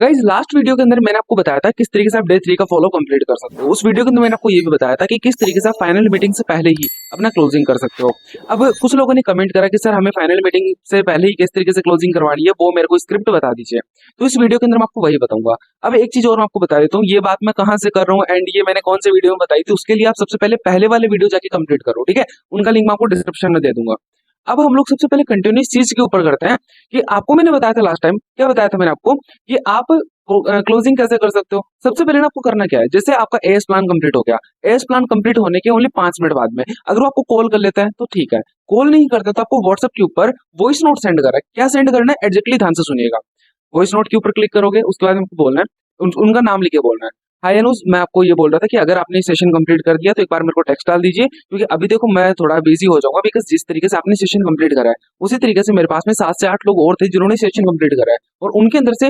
Guys last video के अंदर मैंने आपको बताया था किस तरीके से आप डे 3 का फॉलो कंप्लीट कर सकते हो। उस वीडियो के अंदर मैंने आपको ये भी बताया था कि किस तरीके से आप फाइनल मीटिंग से पहले ही अपना क्लोजिंग कर सकते हो। अब कुछ लोगों ने कमेंट करा कि सर हमें फाइनल मीटिंग से पहले ही किस तरीके से क्लोजिंग करवानी है, वो मेरे को स्क्रिप्ट बता दीजिए। तो इस वीडियो के अंदर मैं आपको वही बताऊंगा। अब एक चीज और मैं आपको बता देता हूँ, ये बात मैं कहाँ से कर रहा हूँ एंड ये मैंने कौन से वीडियो में बताई थी, उसके लिए आप सबसे पहले वाले वीडियो जाके कंप्लीट करो, ठीक है। उनका लिंक मैं आपको डिस्क्रिप्शन में दे दूंगा। अब हम लोग सबसे पहले कंटिन्यूस चीज के ऊपर करते हैं कि आपको मैंने बताया था लास्ट टाइम, क्या बताया था मैंने आपको कि आप क्लोजिंग कैसे कर सकते हो। सबसे पहले ना आपको करना क्या है, जैसे आपका एएस प्लान कंप्लीट हो गया, एएस प्लान कंप्लीट होने के ओनली 5 मिनट बाद में अगर वो आपको कॉल कर लेता है तो ठीक है, कॉल नहीं करता तो आपको व्हाट्सएप के ऊपर वॉइस नोट सेंड करना है। क्या सेंड करना है एग्जैक्टली ध्यान से सुनिएगा। वॉइस नोट के ऊपर क्लिक करोगे, उसके बाद आपको बोलना है उनका नाम लिखे बोलना है, हाय अनुज, मैं आपको ये बोल रहा था कि अगर आपने सेशन कंप्लीट कर दिया तो एक बार मेरे को टेक्स्ट डाल दीजिए, क्योंकि अभी देखो मैं थोड़ा बिजी हो जाऊंगा, बिकॉज जिस तरीके से आपने सेशन कंप्लीट करा है उसी तरीके से मेरे पास में 7 से 8 लोग और थे जिन्होंने सेशन कंप्लीट करा है, और उनके अंदर से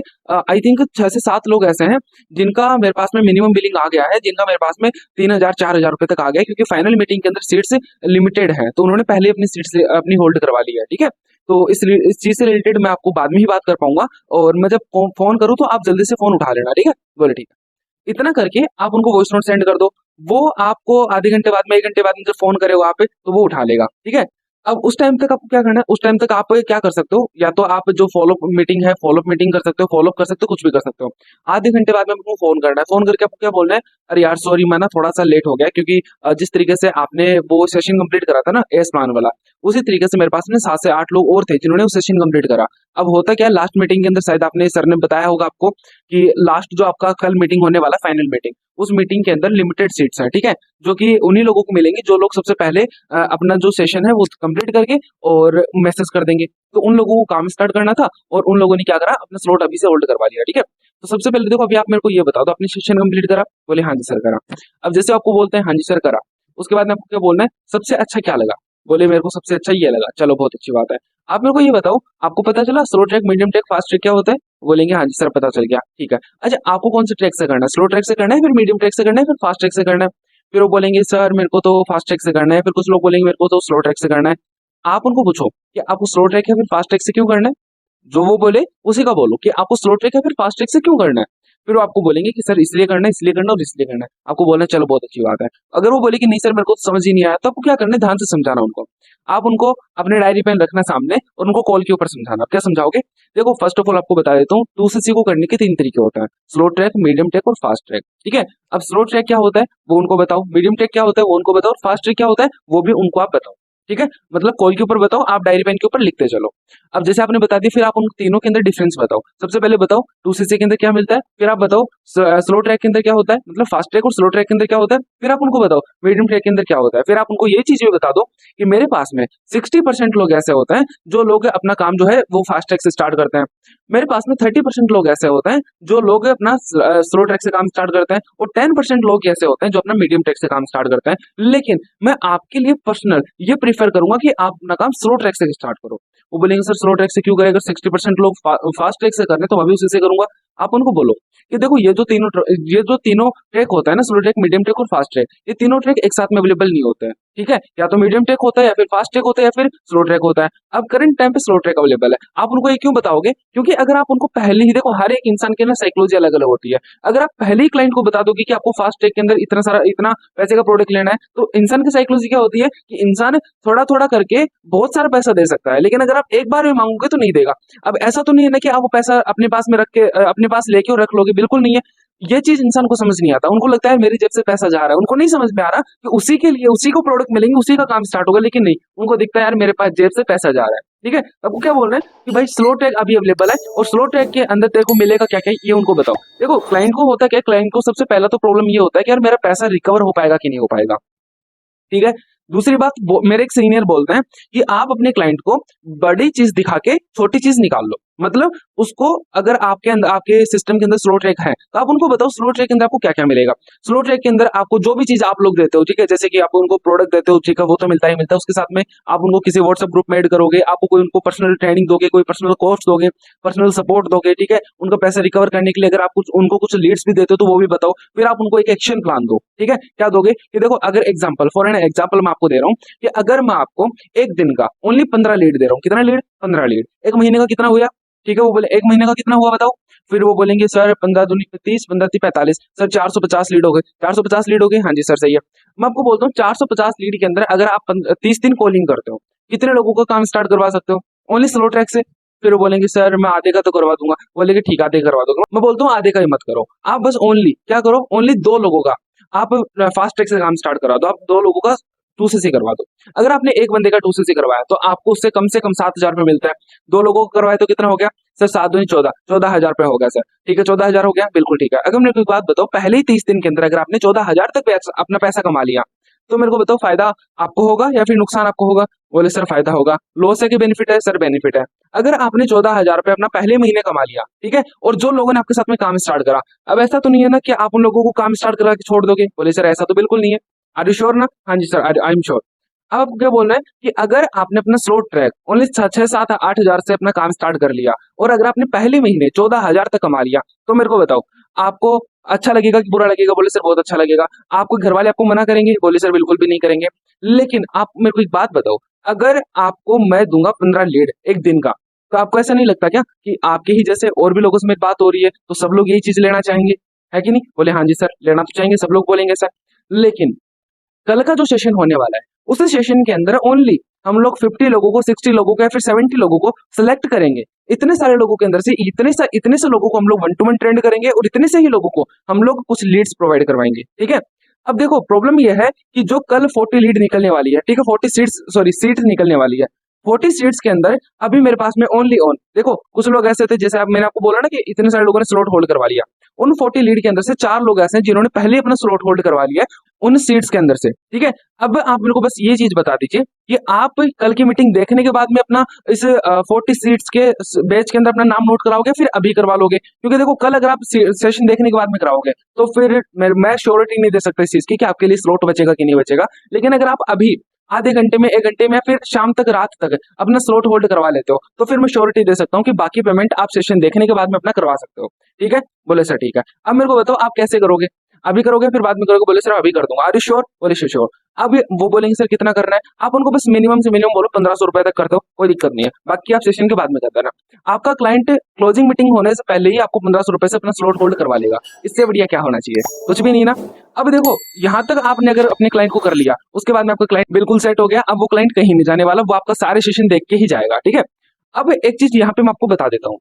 आई थिंक 6 से 7 लोग ऐसे हैं जिनका मेरे पास में मिनिमम बिलिंग आ गया है, जिनका मेरे पास में 3,000 4,000 रुपए तक आ गया है, क्योंकि फाइनल मीटिंग के अंदर सीट्स लिमिटेड है तो उन्होंने पहले अपनी सीट्स अपनी होल्ड करवा ली है, ठीक है। तो इस चीज से रिलेटेड मैं आपको बाद में ही बात कर पाऊंगा, और मैं जब फोन करूँ तो आप जल्दी से फोन उठा लेना, ठीक है। बोले ठीक है। इतना करके आप उनको वॉइस नोट सेंड कर दो, वो आपको आधे घंटे बाद में 1 घंटे बाद में जब फोन करे वहां पे तो वो उठा लेगा, ठीक है। अब उस टाइम तक आपको क्या करना है, उस टाइम तक आप क्या कर सकते हो, या तो आप जो फॉलोअप मीटिंग है फॉलोअप मीटिंग कर सकते हो, फॉलोअप कर सकते हो, कुछ भी कर सकते हो। आधे घंटे बाद में आपको फोन करना है, फोन करके आपको क्या बोलना है, अरे यार सॉरी मैं ना थोड़ा सा लेट हो गया, क्योंकि जिस तरीके से आपने वो सेशन कंप्लीट करा था ना एस प्लान वाला, उसी तरीके से मेरे पास में 7 से 8 लोग और थे जिन्होंने वो सेशन कंप्लीट करा। अब होता क्या है, लास्ट मीटिंग के अंदर शायद आपने सर ने बताया होगा आपको कि लास्ट जो आपका कल मीटिंग होने वाला फाइनल मीटिंग, उस मीटिंग के अंदर लिमिटेड सीट्स हैं, ठीक है, जो कि उन्हीं लोगों को मिलेंगे जो लोग सबसे पहले अपना जो सेशन है वो कंप्लीट करके और मैसेज कर देंगे। तो उन लोगों को काम स्टार्ट करना था और उन लोगों ने क्या करा, अपना स्लॉट अभी से होल्ड करवा लिया, ठीक है। तो सबसे पहले देखो, अभी आप मेरे को ये बताओ, तो आपने सेशन कंप्लीट करा, बोले हाँ जी सर करा। अब जैसे आपको बोलते हैं हाँ जी सर करा, उसके बाद में आपको क्या बोलना है, सबसे अच्छा क्या लगा, बोले मेरे को सबसे अच्छा ये लगा, चलो बहुत अच्छी बात है। आप मेरे को ये बताओ, आपको पता चला slow track medium track fast track क्या होता है, बोलेंगे हाँ जी सर पता चल गया, ठीक है। अच्छा आपको कौन से ट्रैक से करना है, स्लो ट्रैक से करना है, फिर मीडियम ट्रैक से करना है, फिर फास्ट ट्रैक से करना है। फिर वो बोलेंगे सर मेरे को तो फास्ट ट्रैक से करना है, फिर कुछ लोग बोलेंगे मेरे को तो स्लो ट्रैक से करना है। आप उनको पूछो कि आपको स्लो ट्रैक या फिर फास्ट ट्रैक से क्यों करना है, जो वो बोले उसी का बोलो कि आपको स्लो ट्रैक या फिर फास्ट ट्रैक से क्यों करना है। फिर वो आपको बोलेंगे कि सर इसलिए करना है, इसलिए करना है और इसलिए करना है। आपको बोलना है चलो बहुत अच्छी बात है। अगर वो बोले कि नहीं सर मेरे को तो समझ ही नहीं आया, तो आपको क्या करना है, ध्यान से समझाना उनको। आप उनको अपने डायरी पेन रखना सामने और उनको कॉल के ऊपर समझाना। क्या समझाओगे, देखो फर्स्ट ऑफ ऑल आपको बता देता हूँ, 2cc को करने के 3 तरीके होते हैं, स्लो ट्रैक, मीडियम ट्रैक और फास्ट ट्रैक, ठीक है। अब स्लो ट्रैक क्या होता है वो उनको बताओ, मीडियम ट्रैक क्या होता है वो उनको बताओ, और फास्ट ट्रैक क्या होता है वो भी उनको आप बताओ, ठीक है। मतलब कॉल के ऊपर बताओ, आप डायरी पेन के ऊपर लिखते चलो। अब जैसे आपने बता दिया, फिर आप उन तीनों के अंदर डिफरेंस बताओ। सबसे पहले बताओ 2cc के अंदर क्या मिलता है, फिर आप बताओ स्लो ट्रैक के अंदर क्या होता है, मतलब फास्ट ट्रैक और स्लो ट्रैक के अंदर क्या होता है, फिर आप उनको बताओ मीडियम ट्रैक के अंदर क्या होता है। फिर आप उनको ये चीज भी बता दो कि मेरे पास में 60% लोग ऐसे होते हैं जो लोग अपना काम जो है वो फास्ट ट्रैक से स्टार्ट करते हैं, मेरे पास में 30% लोग ऐसे होते हैं जो लोग अपना स्लो ट्रैक से काम स्टार्ट करते हैं, और 10% लोग ऐसे होते हैं जो अपना मीडियम ट्रैक से काम स्टार्ट करते हैं। लेकिन मैं आपके लिए पर्सनल ये प्रीफर करूंगा कि आप अपना काम स्लो ट्रैक से स्टार्ट करो। वो बोलेंगे सर स्लो ट्रैक से क्यों करें, अगर 60% लोग फास्ट ट्रैक से करने तो मैं भी उसी से करूंगा। आप उनको बोलो कि देखो ये जो तीनों ट्रैक होता है ना, स्लो ट्रैक, मीडियम ट्रैक और फास्ट ट्रैक, ये तीनों ट्रैक एक साथ में अवेलेबल नहीं होते हैं, ठीक है। या तो मीडियम ट्रैक होता है या फिर फास्ट ट्रैक होता है या फिर स्लो ट्रैक होता है। अब करंट टाइम पे स्लो ट्रैक अवेलेबल है। आप उनको ये क्यों बताओगे, क्योंकि अगर आप उनको पहले ही, देखो हर एक इंसान की ना साइकोलॉजी अलग अलग होती है। अगर आप पहले ही क्लाइंट को बता दोगे कि आपको फास्ट ट्रैक के अंदर इतना पैसे का प्रोडक्ट लेना है, तो इंसान की साइकोलॉजी क्या होती है कि इंसान थोड़ा थोड़ा करके बहुत सारा पैसा दे सकता है, लेकिन अगर आप एक बार में मांगोगे तो नहीं देगा। अब ऐसा तो नहीं है ना कि आप वो पैसा अपने पास में रख के अपने पास लेके और रख लोगे, बिल्कुल नहीं है। ये चीज इंसान को समझ नहीं आता, उनको लगता है मेरी जेब से पैसा जा रहा है, उनको नहीं समझ में आ रहा कि उसी के लिए उसी को प्रोडक्ट मिलेंगे, उसी का काम स्टार्ट होगा, लेकिन नहीं, उनको दिखता है यार मेरे पास जेब से पैसा जा रहा है, ठीक है। अब वो क्या बोल रहे हैं कि भाई स्लो ट्रैक अभी अवेलेबल है और स्लो ट्रैक के अंदर तेरे को मिलेगा क्या क्या, ये उनको बताओ। देखो क्लाइंट को होता है क्या, क्लाइंट को सबसे पहला तो प्रॉब्लम ये होता है कि यार मेरा पैसा रिकवर हो पाएगा कि नहीं हो पाएगा, ठीक है। दूसरी बात, मेरे एक सीनियर बोलते हैं कि आप अपने क्लाइंट को बड़ी चीज दिखा के छोटी चीज निकाल लो। मतलब उसको, अगर आपके अंदर आपके सिस्टम के अंदर स्लो ट्रैक है तो आप उनको बताओ स्लो ट्रैक के अंदर आपको क्या क्या मिलेगा। स्लो ट्रैक के अंदर आपको जो भी चीज आप लोग देते हो, ठीक है, जैसे कि आप उनको प्रोडक्ट देते हो, ठीक है, वो तो मिलता ही मिलता है। उसके साथ में आप उनको किसी व्हाट्सएप ग्रुप में ऐड करोगे, आपको कोई उनको पर्सनल ट्रेनिंग दोगे, कोई पर्सनल कोर्स दोगे, पर्सनल सपोर्ट दोगे, ठीक है। उनका पैसा रिकवर करने के लिए अगर आप उनको कुछ लीड्स भी देते हो तो वो भी बताओ। फिर आप उनको एक एक्शन प्लान दो, ठीक है। क्या दोगे कि देखो, अगर एग्जाम्पल फॉर एन एग्जाम्पल मैं आपको दे रहा हूँ कि अगर मैं आपको एक दिन का ओनली 15 लीड दे रहा हूँ, कितना लीड, 15 लीड, एक महीने का कितना हुआ, ठीक है, वो बोले 1 महीने का कितना हुआ बताओ। फिर वो बोलेंगे सर 15 दूनी 30, 15 ती 45, सर 450 लीड हो गए। 450 लीड हो गए, हाँ जी सर सही है। मैं आपको बोलता हूँ 450 लीड के अंदर अगर आप 30 दिन कॉलिंग करते हो, कितने लोगों का काम स्टार्ट करवा सकते हो? ओनली स्लो ट्रैक से। फिर वो बोलेंगे सर मैं आधे का तो करवा दूंगा, बोलेंगे ठीक है आधे करवा दूंगा। मैं बोलता हूँ आधे का ही मत करो, आप बस ओनली क्या करो, ओनली 2 लोगों का आप फास्ट ट्रैक से काम स्टार्ट करा दो, आप 2 लोगों का 2cc करवा दो। अगर आपने एक बंदे का 2cc करवाया तो आपको उससे कम से कम 7,000 रुपये मिलता है। 2 लोगों को करवाए तो कितना हो गया सर? 7 दूनी 14, 14,000 रुपये हो गया सर। ठीक है 14,000 हो गया, बिल्कुल ठीक है। अगर मेरे को एक बात बताओ, पहले ही 30 दिन के अंदर अगर आपने 14,000 तक अपना पैसा कमा लिया, तो मेरे को बताओ फायदा आपको होगा या फिर नुकसान आपको होगा? बोले सर फायदा होगा। लॉस है कि बेनिफिट है? सर बेनिफिट है। अगर आपने 14,000 रुपये अपना पहले महीने कमा लिया, ठीक है, और जो लोगों ने आपके साथ में काम स्टार्ट करा, अब ऐसा तो नहीं है ना कि आप उन लोगों को काम स्टार्ट करा के छोड़ दोगे? बोले सर ऐसा तो बिल्कुल नहीं है। आर यू श्योर ना? हाँ जी सर आई एम श्योर। अब आप क्या बोल रहे हैं कि अगर आपने अपना स्लो ट्रैक ओनली 6-7-8 हजार से अपना काम स्टार्ट कर लिया, और अगर आपने पहले महीने 14,000 तक कमा लिया, तो मेरे को बताओ आपको अच्छा लगेगा कि बुरा लगेगा? बोले सर बहुत अच्छा लगेगा। आपको घर वाले आपको मना करेंगे? बोले सर बिल्कुल भी नहीं करेंगे। लेकिन आप मेरे को एक बात बताओ, अगर आपको मैं दूंगा 15 लीड एक दिन का, तो आपको ऐसा नहीं लगता क्या कि आपके ही जैसे और भी लोगों से मेरी बात हो रही है, तो सब लोग यही चीज लेना चाहेंगे, है कि नहीं? बोले हाँ जी सर लेना तो चाहेंगे, सब लोग बोलेंगे सर। लेकिन कल का जो सेशन होने वाला है, उस सेशन के अंदर ओनली हम लोग 50 लोगों को, 60 लोगों को या फिर 70 लोगों को सिलेक्ट करेंगे। इतने सारे लोगों के अंदर से इतने से लोगों को हम लोग 1-to-1 ट्रेंड करेंगे, और इतने से ही लोगों को हम लोग कुछ लीड्स प्रोवाइड करवाएंगे। ठीक है, अब देखो प्रॉब्लम यह है कि जो कल 40 लीड निकलने वाली है, ठीक है, 40 सीट्स सॉरी सीट्स निकलने वाली है, 40 सीट्स के अंदर अभी मेरे पास में ओनली ऑन देखो कुछ लोग ऐसे थे, जैसे अब मैंने आपको बोला ना कि इतने सारे लोगों ने स्लॉट होल्ड करवा लिया, उन 40 लीड के अंदर से 4 लोग ऐसे हैं जिन्होंने पहले अपना स्लॉट होल्ड करवा लिया है उन सीट्स के अंदर से। ठीक है, अब आप मेरे को बस ये चीज बता दीजिए कि आप कल की मीटिंग देखने के बाद में अपना इस 40 सीट्स के बैच के अंदर अपना नाम नोट कराओगे, फिर अभी करवा लोगे? क्योंकि देखो कल अगर आप सेशन देखने के बाद में कराओगे, तो फिर मैं श्योरिटी नहीं दे सकता इस चीज की कि आपके लिए स्लॉट बचेगा कि नहीं बचेगा। लेकिन अगर आप अभी आधे घंटे में, 1 घंटे में, या फिर शाम तक, रात तक अपना स्लॉट होल्ड करवा लेते हो, तो फिर मैं श्योरिटी दे सकता हूँ कि बाकी पेमेंट आप सेशन देखने के बाद में अपना करवा सकते हो। ठीक है, बोले सर ठीक है। अब मेरे को बताओ आप कैसे करोगे? अभी करोगे फिर बाद में करोगे? बोले सर अभी कर दूंगा। Are you sure? बोले श्योर। अब वो बोलेंगे सर कितना करना है? आप उनको बस मिनिमम से मिनिमम बोलो 1500 रुपए तक कर दो, कोई दिक्कत नहीं है, बाकी आप सेशन के बाद में कर देना। आपका क्लाइंट क्लोजिंग मीटिंग होने से पहले ही आपको 1500 रुपए से अपना स्लॉट होल्ड करवा लेगा। इससे बढ़िया क्या होना चाहिए? कुछ भी नहीं ना। अब देखो यहाँ तक आपने अगर अपने क्लाइंट को कर लिया, उसके बाद में आपका क्लाइंट बिल्कुल सेट हो गया, अब वो क्लाइंट कहीं नहीं जाने वाला, वो आपका सारे सेशन देख के ही जाएगा। ठीक है, अब एक चीज यहाँ पे मैं आपको बता देता हूँ,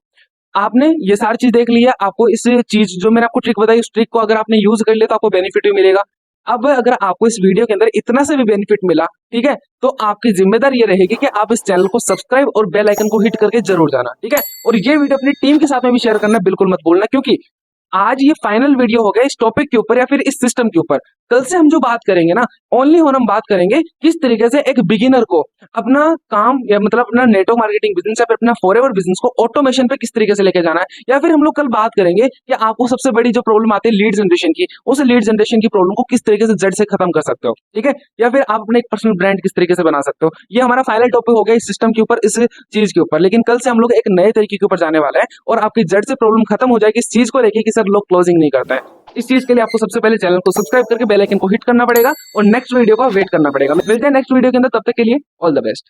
आपने ये सारी चीज देख ली है, आपको इस चीज जो मैंने आपको ट्रिक बताई, उस ट्रिक को अगर आपने यूज कर लिया तो आपको बेनिफिट भी मिलेगा। अब अगर आपको इस वीडियो के अंदर इतना से भी बेनिफिट मिला, ठीक है, तो आपकी जिम्मेदारी ये रहेगी कि आप इस चैनल को सब्सक्राइब और बेल आइकन को हिट करके जरूर जाना। ठीक है, और ये वीडियो अपनी टीम के साथ में भी शेयर करना बिल्कुल मत भूलना, क्योंकि आज ये फाइनल वीडियो हो गया इस टॉपिक के ऊपर या फिर इस सिस्टम के ऊपर। कल से हम जो बात करेंगे ना, ओनली हम बात करेंगे किस तरीके से एक बिगिनर को अपना काम या मतलब अपना नेटवर्क मार्केटिंग बिजनेस या फिर अपना फॉरएवर बिजनेस को ऑटोमेशन पे किस तरीके से लेके जाना है। या फिर हम लोग कल बात करेंगे कि आपको सबसे बड़ी जो प्रॉब्लम आती है लीड जनरेशन की, उस लीड जनरेशन की प्रॉब्लम को किस तरीके से जड़ से खत्म कर सकते हो। ठीक है, या फिर आप अपने एक पर्सनल ब्रांड किस तरीके से बना सकते हो। ये हमारा फाइनल टॉपिक हो गया इस सिस्टम के ऊपर, इस चीज के ऊपर। लेकिन कल से हम लोग एक नए तरीके के ऊपर जाने वाले हैं और आपकी जड़ से प्रॉब्लम खत्म हो जाएगी इस चीज को लेके कि सर लोग क्लोजिंग नहीं करते हैं। इस चीज के लिए आपको सबसे पहले चैनल को सब्सक्राइब करके बेल आइकन को हिट करना पड़ेगा और नेक्स्ट वीडियो का वेट करना पड़ेगा। मिलते हैं नेक्स्ट वीडियो के अंदर, तब तक के लिए ऑल द बेस्ट।